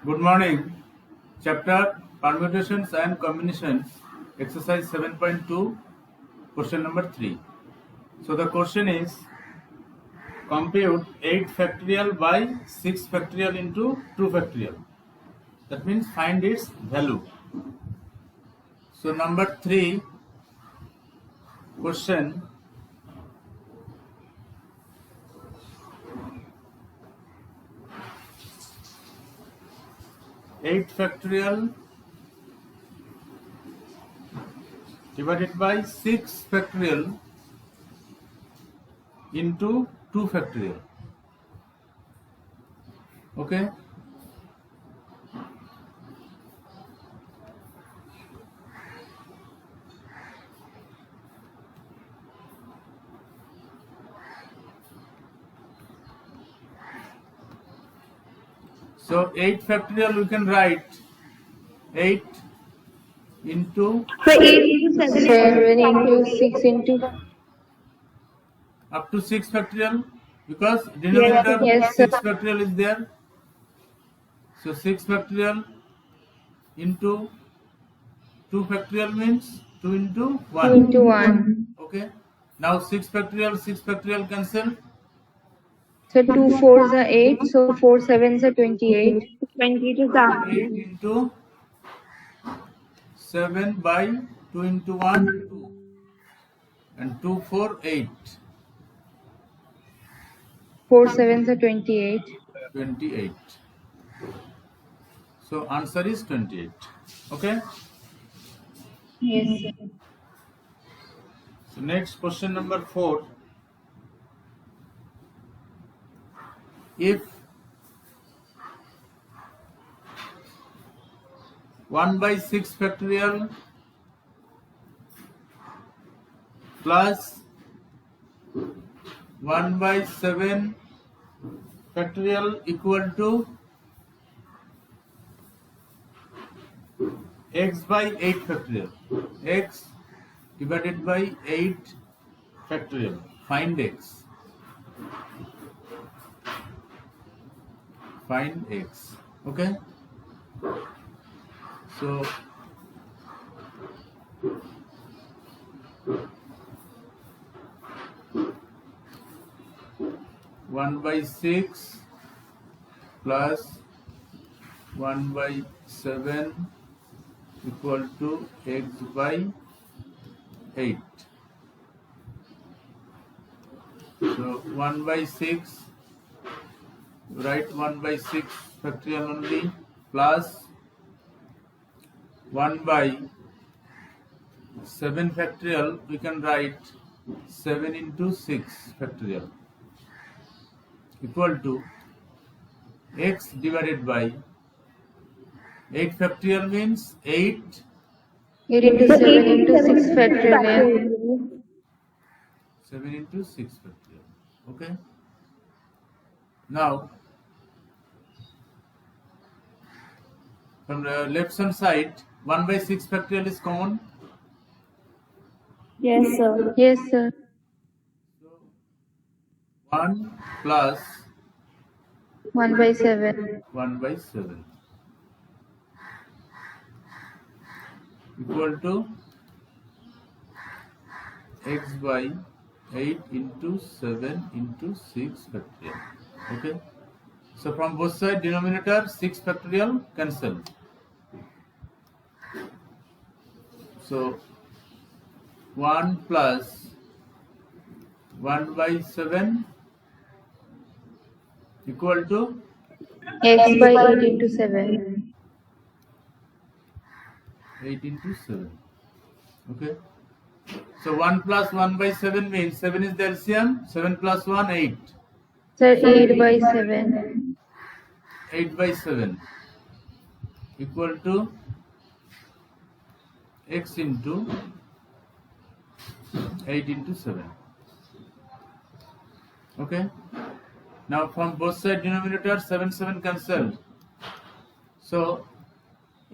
Good morning. Chapter Permutations and Combinations, exercise 7.2, question number 3. So the question is, compute 8 factorial by 6 factorial into 2 factorial. That means find its value. So number 3 question, eight factorial divided by 6 factorial into 2 factorial. Okay. So 8 factorial we can write 8 into 7 into 6 into up to 6 factorial, because denominator Yes, 6 factorial is there. So 6 factorial into 2 factorial means 2 into 1. 2 into 1. Okay. Now 6 factorial cancel. So 2 4s are 8. So 4 7s are 28. 28 is the 8 answer. into 7 by 2 into 1 2 and 2 4 8 4 7s are 28. 28. So answer is 28. Okay. Yes, sir. So next question number 4. If 1 by 6 factorial plus 1 by 7 factorial equal to x by 8 factorial, x divided by 8 factorial, find x. Find x. Okay. So 1 by 6 plus 1 by 7 equal to x by 8. So 1 by 6, write 1 by 6 factorial only, plus 1 by 7 factorial, we can write 7 into 6 factorial equal to x divided by 8 factorial means 8 8 into 7 into 6 factorial. 7 into 6 factorial. Okay. Now from the left hand side, 1 by 6 factorial is common. Yes, sir. Yes, sir. So 1 plus 1 by 7. 1 by 7 equal to x by 8 into 7 into 6 factorial. Okay. So from both sides, denominator 6 factorial cancel. So 1 plus 1 by 7 equal to X by 8 into 7. 8 into 7. Okay. So 1 plus 1 by 7 means 7 is the LCM. 7 plus 1, 8. Sir, 8 by 7. 8 by 7 equal to x into 8 into 7. Okay. Now from both side denominator 7 7 cancel. So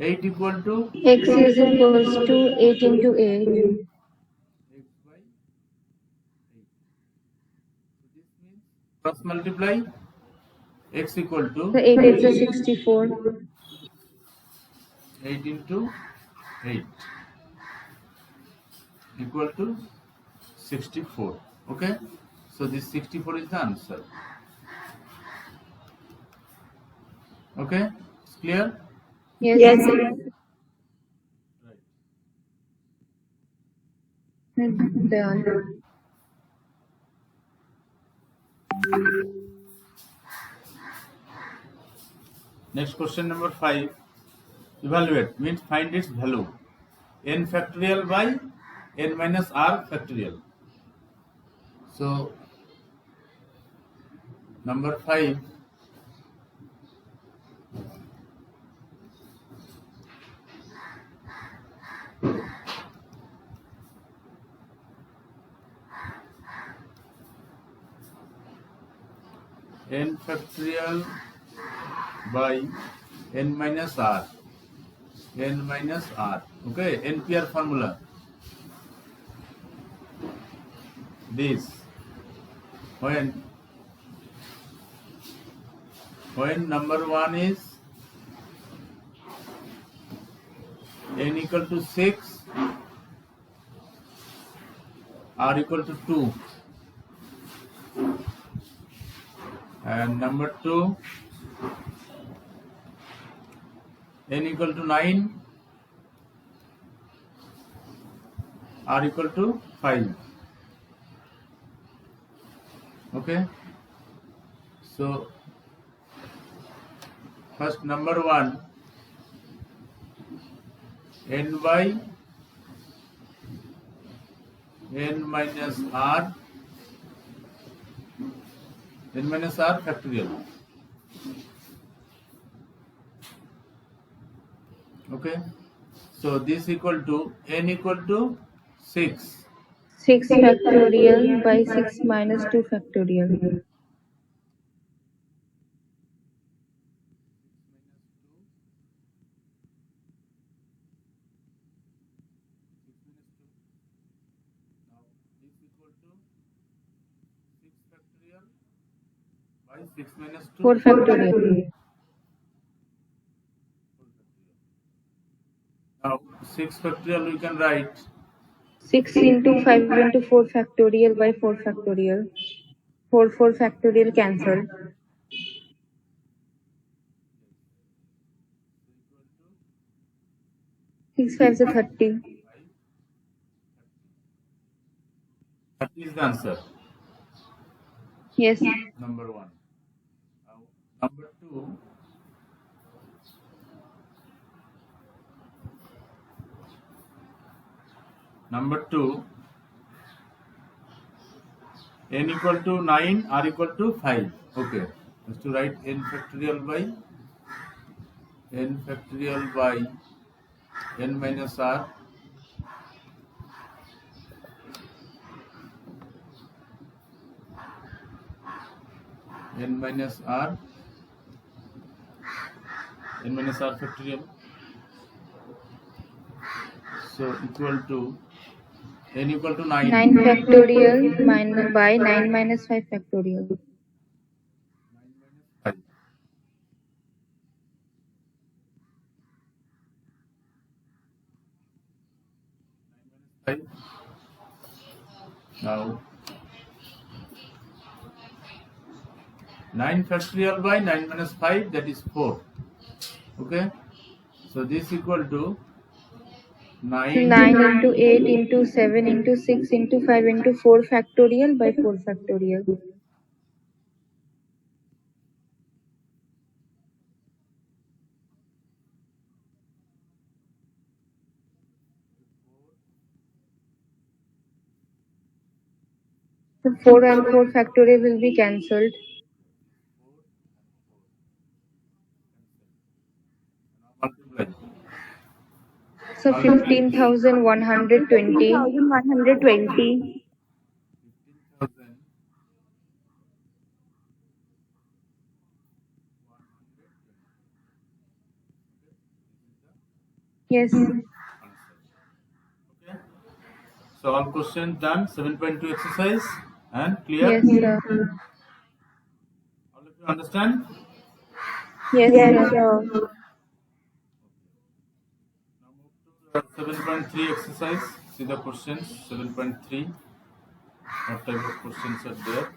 8 equal to X is equals to 8 into 8. x by 8. So this means cross multiply x equal to So 8 is a 64. 8 into 8 equal to 64. Okay, so this 64 is the answer. Okay, it's clear? Yes. Yes. Right. Done. Next question number 5. Evaluate means find its value. N factorial by n minus r factorial. So number 5. N factorial by n minus r. N minus r. Okay, NPR formula. This when number 1 is n equal to 6, r equal to 2, and number 2 n equal to 9, r equal to 5. Okay, so first number 1, n by n minus r factorial. Okay, so this equal to n equal to 6. 6 factorial by 6 minus 2 factorial. Now this equal to 6 factorial by 6 minus 2 4 factorial. Now 6 factorial we can write 6 into 5 into 4 factorial by 4 factorial. 4 factorial cancelled. 6 5 is 30. 30 is the answer. Yes. Number 1. Now, number 2. Number 2. N equal to 9, r equal to 5. Okay. Let's to write n factorial by n minus r factorial. So equal to n equal to 9. 9 factorial by 9 minus 5 factorial. 5. Now 9 factorial by 9 minus 5, that is 4. Okay, so this equal to 9 into 8 into 7 into 6 into 5 into 4 factorial by 4 factorial. So 4 and 4 factorial will be cancelled. multiply. So 15,120. 1,120. 15,000. Yes. Okay. So all questions done. 7.2 exercise and clear. Yes, sir. All of you understand? Yes, Yes, sir. sir. 7.3 exercise. See the questions. 7.3. What type of questions are there?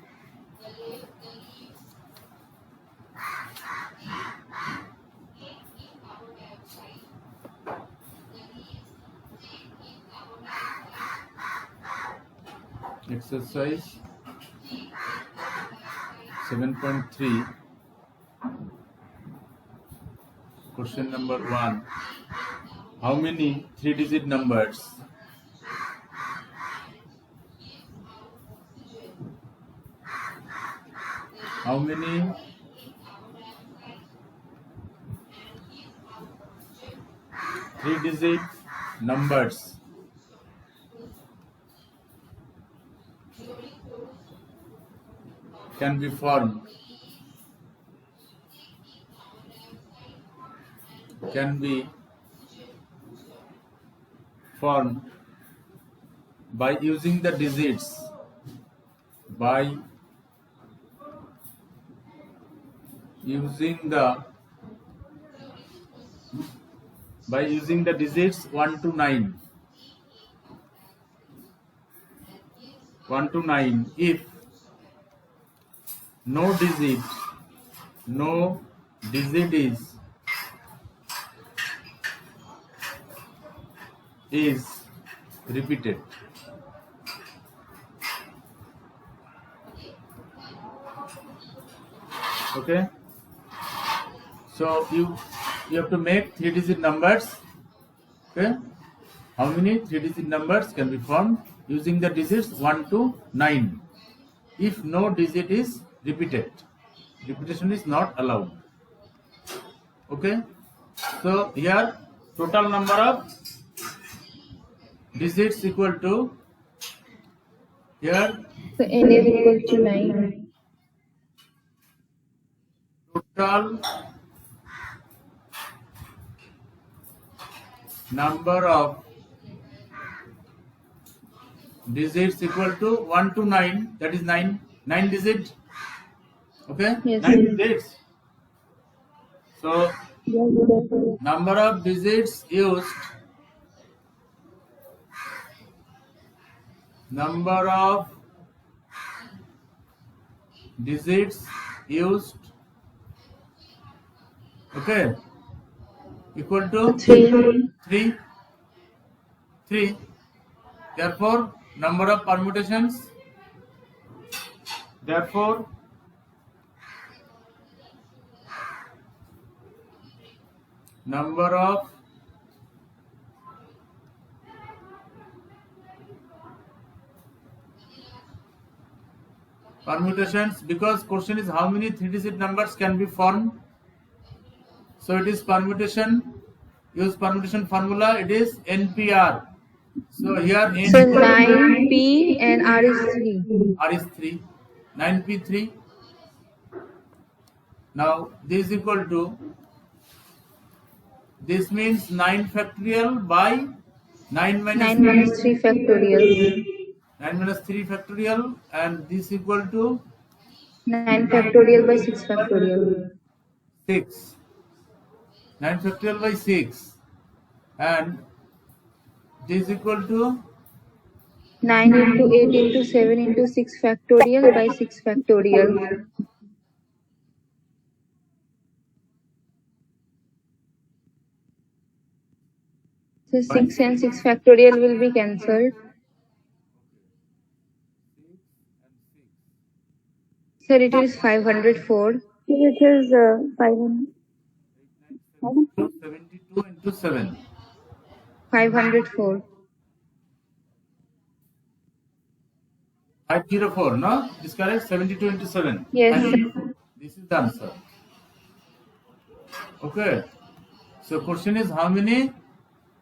Exercise 7.3. Question number 1. How many 3-digit numbers how many 3-digit numbers can be formed by using the digits by using the digits 1 to 9 if no digit is repeated. Okay, so you have to make 3-digit numbers. Okay, how many 3-digit numbers can be formed using the digits 1 to 9 if no digit is repeated? Repetition is not allowed. Okay, so here total number of digits equal to, here So n is equal to 9. total number of digits equal to 1 to 9, that is 9 digit. Okay, Yes. 9 digits. So Yes. number of digits used, okay, equal to 3. Therefore number of permutations, number of permutations, because question is how many 3-digit numbers can be formed, so it is permutation. Use permutation formula, it is NPR. So here n So equal to 9p and r is 3. R is 3, 9p 3. Now this is equal to, this means 9 factorial by 9 minus 9 minus 3 factorial. 9 minus 3 factorial, and this equal to 9 factorial by 6 factorial. 6. 9 factorial by 6, and this equal to 9 into 8 into 7 into 6 factorial by 6 factorial. So 6 and 6 factorial will be cancelled. Sir, it is 504. It is 500. 72 into 7. 504. 504, no? This correct? 72 into 7. Yes. And this is the answer. Okay. So question is how many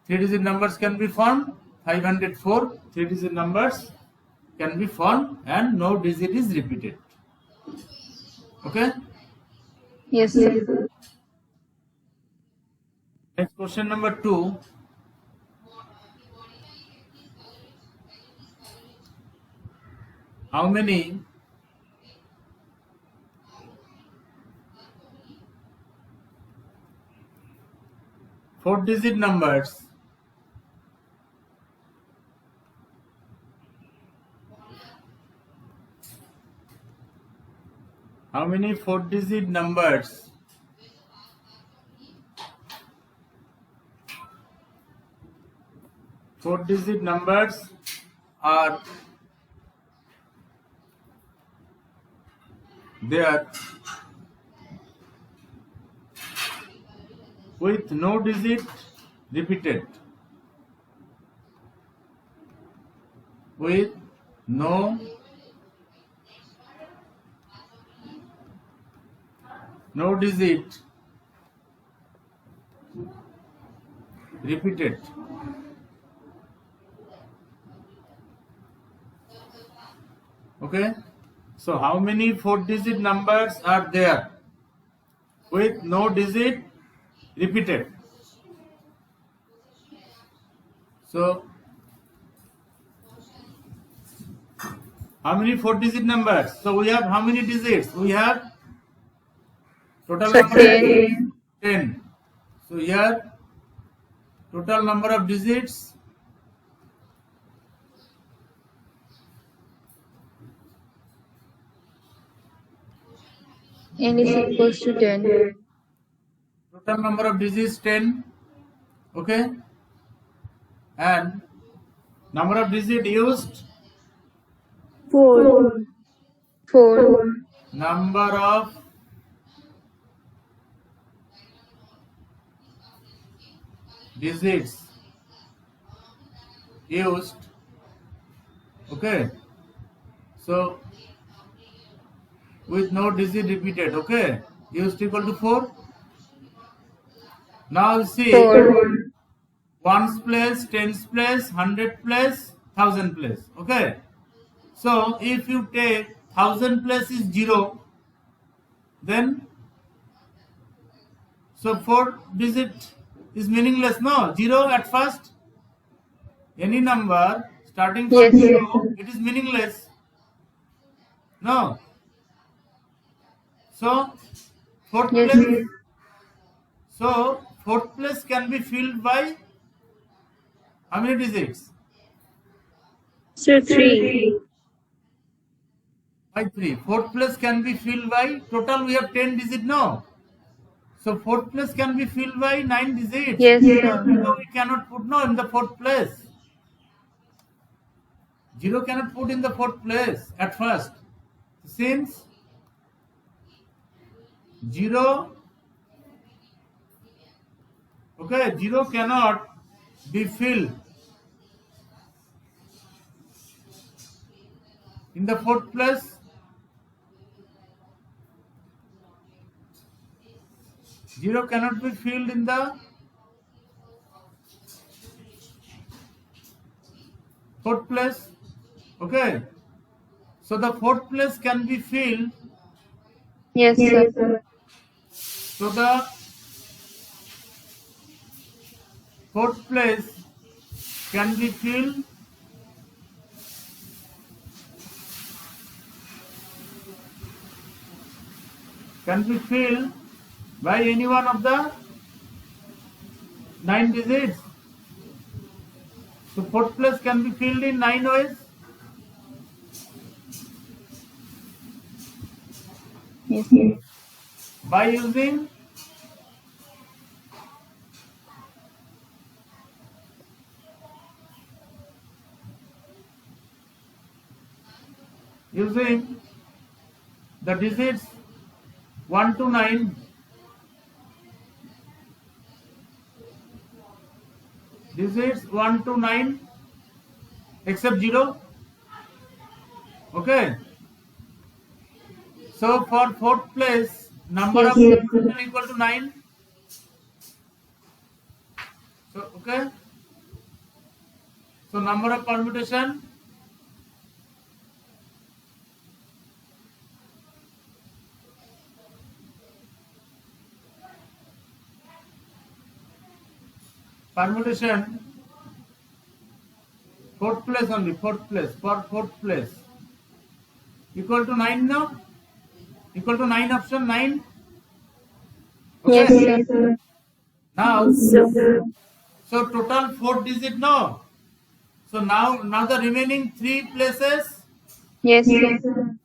3-digit numbers can be formed? 504 3-digit numbers can be formed and no digit is repeated. Okay. Yes, sir. Next question number 2. How many 4-digit numbers many 4-digit numbers are there with no digit repeated? With no digit repeated. Okay, so how many 4-digit numbers are there with no digit repeated? So how many 4-digit numbers? So we have how many digits? We have total So number 10. 10. So here total number of digits N is equals to 10. total number of digits 10. Okay, and number of digits used, 4. 4. number of digits used. Okay, so with no digit repeated, okay, used equal to 4. Now see 4. ones place, tens place, 100 place, 1000 place. Okay, so if you take 1000 place is 0, then so 4 digit is meaningless. No, 0 at first. Any number starting from Yes. 0, it is meaningless. No. So fourth Yes. place. So fourth place can be filled by how many digits? So 3. By 3. Fourth place can be filled by, total we have 10 digits. No. So fourth place can be filled by 9 digits. Yes, sir. So we cannot put no in the fourth place. 0 cannot put in the fourth place at first. Since 0, okay, 0 cannot be filled in the fourth place. 0 cannot be filled in the fourth place. Okay, so the fourth place can be filled. Yes, sir. So the fourth place can be filled by any one of the 9 digits. So fourth place can be filled in 9 ways. Yes, sir. By using the digits 1 to 9, digits 1 to 9 except 0. Okay, so for fourth place number Yes, of sir. permutation equal to 9. So okay, so number of permutation fourth place only, fourth place equal to 9. No, equal to 9, option 9. Okay, Yes, sir. now So so total 4 digit. No, so now the remaining 3 places. Yes, sir.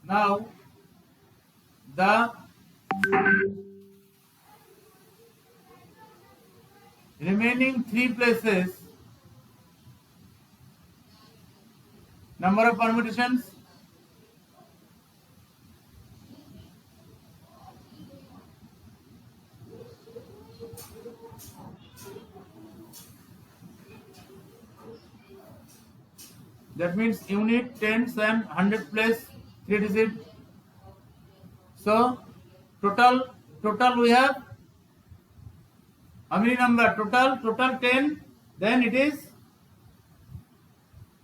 Now the remaining 3 places, number of permutations, that means unit, tens and 100 place 3 digit. So total we have how many number? Total 10. Then it is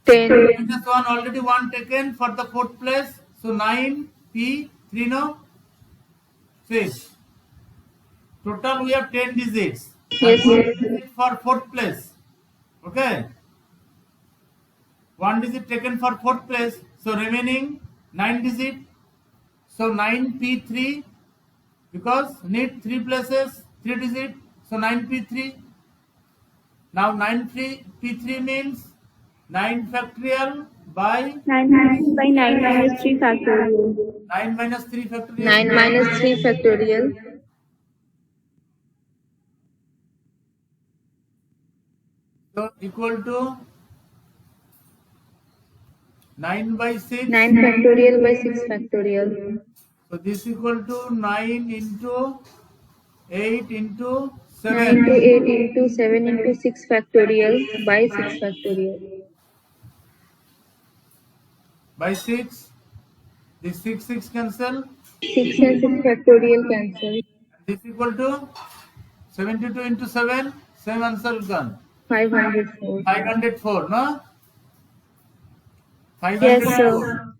10. minus 1, already 1 taken for the 4th place. So 9 P 3 no 6. Total we have 10 digits. Yes. 1 digit for 4th place. Okay. 1 digit taken for 4th place. So remaining 9 digit. So 9 P3 because need 3 places 3 digit. So 9 P3. Now 9 P3 means 9 factorial by 9 by 9 minus 3 factorial. 9 minus 3 factorial. 9 minus 3 factorial. So equal to 9 by 6. 9 factorial by 6 factorial. So this equal to 9 into 8 into 9 7 into 8 into 7 into 6 factorial by 6 factorial. by 6. This 6 cancel. 6 and 6 factorial cancel. This equal to 72 into 7. Same answer will come. 504. 504, no? Yes, 504. sir.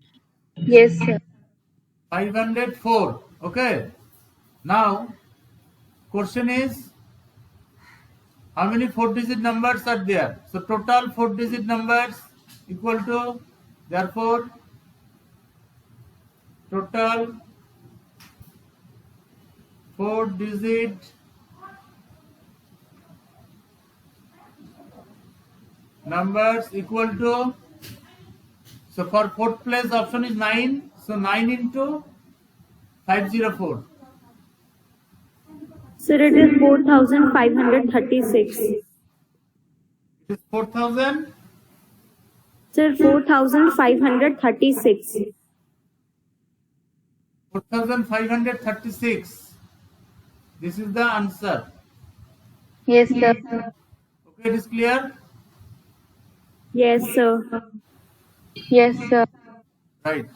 Yes, sir. 504. Okay. Now, question is how many 4-digit numbers are there? So total 4-digit numbers equal to, therefore, total 4-digit numbers equal to, so for 4th place option is 9. So 9 into 504. Sir, it is 4,536. It is 4,000. Sir, 4,536. 4,536. This is the answer. Yes, sir. Okay, it is clear? Yes, sir. Yes, sir. Right.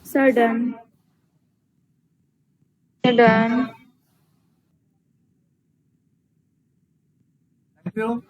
Sir, done. Done. Thank you.